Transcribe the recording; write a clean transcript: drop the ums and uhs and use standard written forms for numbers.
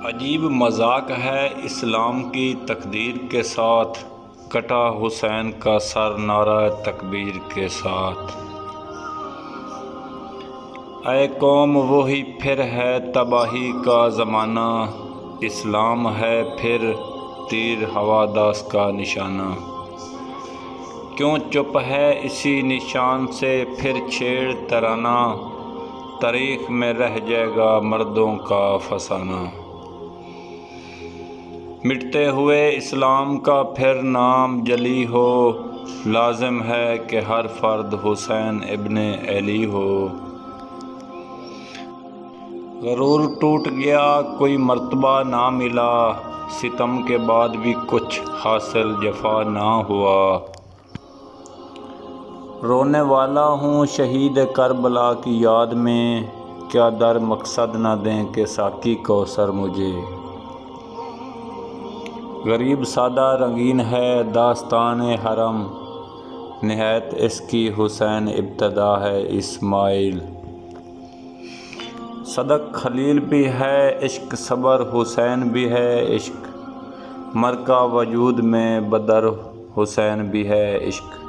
عجیب مذاق ہے اسلام کی تقدیر کے ساتھ، کٹا حسین کا سر نعرہ تکبیر کے ساتھ۔ اے قوم وہی پھر ہے تباہی کا زمانہ، اسلام ہے پھر تیر ہواداس کا نشانہ۔ کیوں چپ ہے اسی نشان سے پھر چھیڑ ترانہ، تاریخ میں رہ جائے گا مردوں کا فسانہ۔ مٹتے ہوئے اسلام کا پھر نام جلی ہو، لازم ہے کہ ہر فرد حسین ابن علی ہو۔ غرور ٹوٹ گیا کوئی مرتبہ نہ ملا، ستم کے بعد بھی کچھ حاصل جفا نہ ہوا۔ رونے والا ہوں شہید کربلا کی یاد میں، کیا در مقصد نہ دیں کہ ساقی کوثر مجھے۔ غریب سادہ رنگین ہے داستان حرم، نہایت اس کی حسین ابتدا ہے اسماعیل۔ صدق خلیل بھی ہے عشق، صبر حسین بھی ہے عشق، مرکہ وجود میں بدر حسین بھی ہے عشق۔